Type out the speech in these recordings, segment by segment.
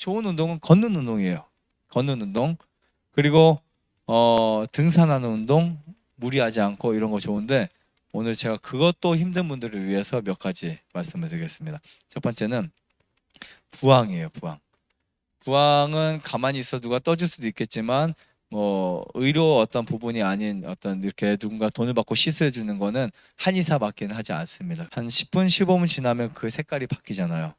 좋은 운동은 걷는 운동이에요. 걷는 운동. 그리고 등산하는 운동, 무리하지 않고 이런 거 좋은데 오늘 제가 그것도 힘든 분들을 위해서 몇 가지 말씀을 드리겠습니다. 첫 번째는 부항이에요. 부항. 부항은 가만히 있어 누가 떠줄 수도 있겠지만 뭐 의료 어떤 부분이 아닌 어떤 이렇게 누군가 돈을 받고 시술해 주는 거는 한의사밖에는 하지 않습니다. 한 10분, 15분 지나면 그 색깔이 바뀌잖아요.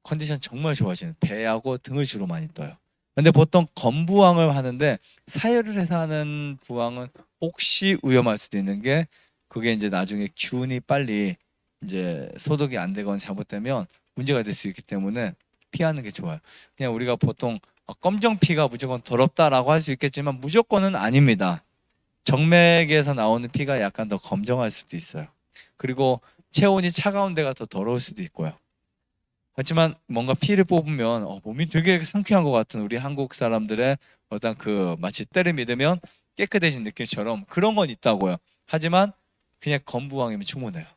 컨디션 정말 좋아지는, 배하고 등을 주로 많이 떠요. 근데 보통 건부항을 하는데 사열을 해서 하는 부항은 혹시 위험할 수도 있는 게 그게 이제 나중에 균이 빨리 이제 소독이 안 되거나 잘못되면 문제가 될 수 있기 때문에 피하는 게 좋아요. 그냥 우리가 보통 검정 피가 무조건 더럽다라고 할 수 있겠지만 무조건은 아닙니다. 정맥에서 나오는 피가 약간 더 검정할 수도 있어요. 그리고 체온이 차가운 데가 더 더러울 수도 있고요. 하지만 뭔가 피를 뽑으면 몸이 되게 상쾌한 것 같은 우리 한국 사람들의 어떤 그 마치 때를 믿으면 깨끗해진 느낌처럼 그런 건 있다고요. 하지만 그냥 건부항이면 충분해요.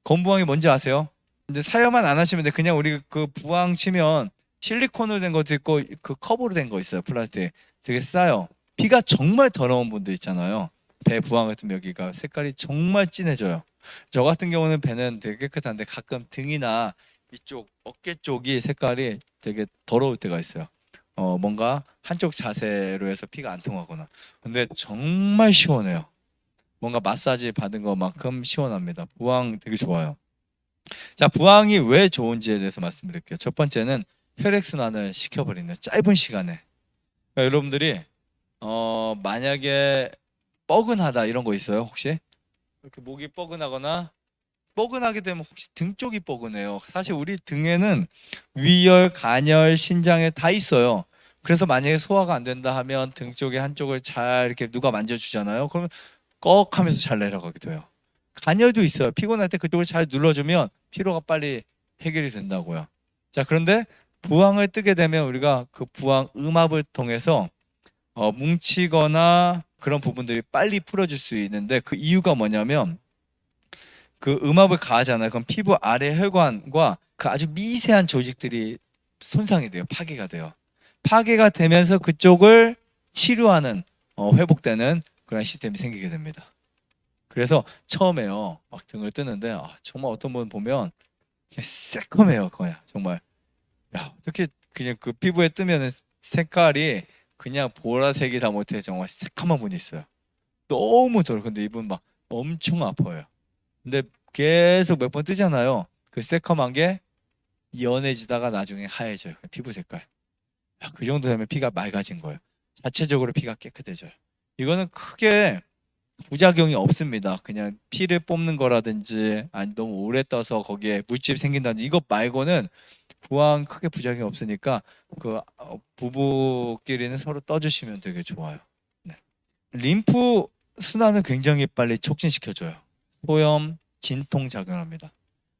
건부항이 뭔지 아세요? 이제 사용만 안 하시면 돼. 그냥 우리 그 부항 치면 실리콘으로 된 것도 있고 그 컵으로 된 거 있어요. 플라스틱. 되게 싸요. 피가 정말 더러운 분들 있잖아요. 배 부항 같은 여기가 색깔이 정말 진해져요. 저 같은 경우는 배는 되게 깨끗한데 가끔 등이나 이쪽 어깨 쪽이 색깔이 되게 더러울 때가 있어요. 뭔가 한쪽 자세로 해서 피가 안 통하거나. 근데 정말 시원해요. 뭔가 마사지 받은 것만큼 시원합니다. 부항 되게 좋아요. 자, 부항이 왜 좋은지에 대해서 말씀드릴게요. 첫 번째는 혈액순환을 시켜버리는 짧은 시간에. 그러니까 여러분들이 만약에 뻐근하다 이런 거 있어요? 혹시? 이렇게 목이 뻐근하거나 뻐근하게 되면 혹시 등 쪽이 뻐근해요. 사실 우리 등에는 위열, 간열, 신장에 다 있어요. 그래서 만약에 소화가 안 된다 하면 등 쪽에 한쪽을 잘 이렇게 누가 만져주잖아요. 그러면 꺽 하면서 잘 내려가게 돼요. 간열도 있어요. 피곤할 때 그쪽을 잘 눌러주면 피로가 빨리 해결이 된다고요. 자, 그런데 부항을 뜨게 되면 우리가 그 부항 음압을 통해서 뭉치거나 그런 부분들이 빨리 풀어질 수 있는데 그 이유가 뭐냐면 그 음압을 가하잖아요. 그럼 피부 아래 혈관과 그 아주 미세한 조직들이 손상이 돼요. 파괴가 돼요. 파괴가 되면서 그쪽을 치료하는 회복되는 그런 시스템이 생기게 됩니다. 그래서 처음에요. 막 등을 뜨는데 정말 어떤 분 보면 그냥 새콤해요. 그냥 정말 야 어떻게 그냥 그 피부에 뜨면 색깔이 그냥 보라색이다 못해 정말 새카만 분이 있어요. 너무 더러. 근데 이분 막 엄청 아파요. 근데 계속 몇 번 뜨잖아요. 그 새카만 게 연해지다가 나중에 하얘져요. 피부 색깔. 그 정도 되면 피가 맑아진 거예요. 자체적으로 피가 깨끗해져요. 이거는 크게 부작용이 없습니다. 그냥 피를 뽑는 거라든지 아니 너무 오래 떠서 거기에 물집 생긴다든지 이것 말고는 부항 크게 부작용이 없으니까 그 부부끼리는 서로 떠주시면 되게 좋아요. 네. 림프 순환은 굉장히 빨리 촉진시켜줘요. 소염, 진통 작용합니다.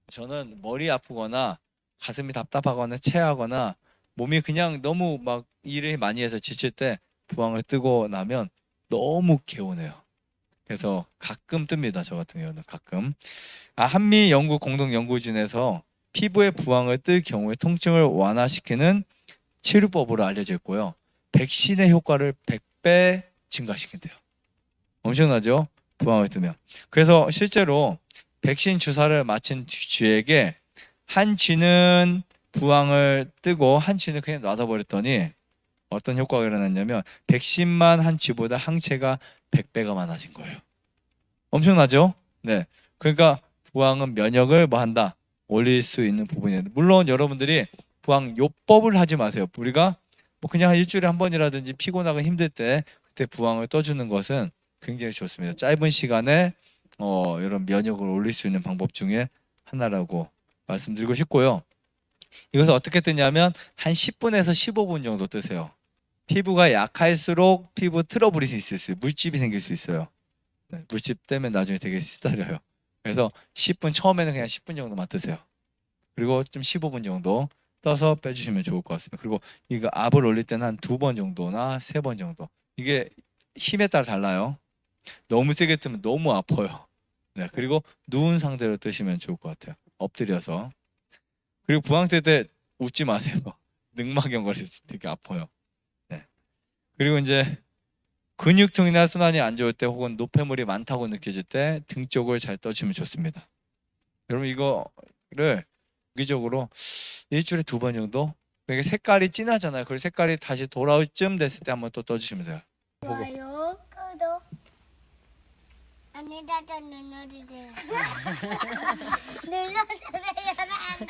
저는 머리 아프거나 가슴이 답답하거나 체하거나 몸이 그냥 너무 막 일을 많이 해서 지칠 때 부항을 뜨고 나면 너무 개운해요. 그래서 가끔 뜹니다. 저 같은 경우는 가끔. 한미 영국 공동 연구진에서 피부에 부항을 뜰 경우에 통증을 완화시키는 치료법으로 알려져 있고요. 백신의 효과를 100배 증가시킨대요. 엄청나죠? 부항을 뜨면. 그래서 실제로 백신 주사를 맞힌 쥐에게 한 쥐는 부항을 뜨고 한 쥐는 그냥 놔둬버렸더니 어떤 효과가 일어났냐면 백신만 한 쥐보다 항체가 100배가 많아진 거예요. 엄청나죠? 네. 그러니까 부항은 면역을 뭐 한다? 올릴 수 있는 부분이에요. 물론 여러분들이 부항 요법을 하지 마세요. 우리가 뭐 그냥 일주일에 한 번이라든지 피곤하고 힘들 때 그때 부항을 떠주는 것은 굉장히 좋습니다. 짧은 시간에 이런 면역을 올릴 수 있는 방법 중에 하나라고 말씀드리고 싶고요. 이것을 어떻게 뜨냐면 한 10분에서 15분 정도 뜨세요. 피부가 약할수록 피부 트러블이 있을 수 있어요. 물집이 생길 수 있어요. 네, 물집 때문에 나중에 되게 시달려요. 그래서 10분 처음에는 그냥 10분 정도만 뜨세요. 그리고 좀 15분 정도 떠서 빼주시면 좋을 것 같습니다. 그리고 이거 압을 올릴 때는 한 2번 정도나 3번 정도. 이게 힘에 따라 달라요. 너무 세게 뜨면 너무 아파요. 네, 그리고 누운 상태로 뜨시면 좋을 것 같아요. 엎드려서. 그리고 부항 뜰 때 웃지 마세요. 늑막염 걸렸을 때 되게 아파요. 네. 그리고 이제 근육통이나 순환이 안 좋을 때 혹은 노폐물이 많다고 느껴질 때 등 쪽을 잘 떠주면 좋습니다. 여러분 이거를 주기적으로 일주일에 2번 정도. 이게 색깔이 진하잖아요. 그 색깔이 다시 돌아올 쯤 됐을 때 한번 또 떠주시면 돼요. 좋아요, 구독, 안내자전 눌러주세요. 눌러주세요.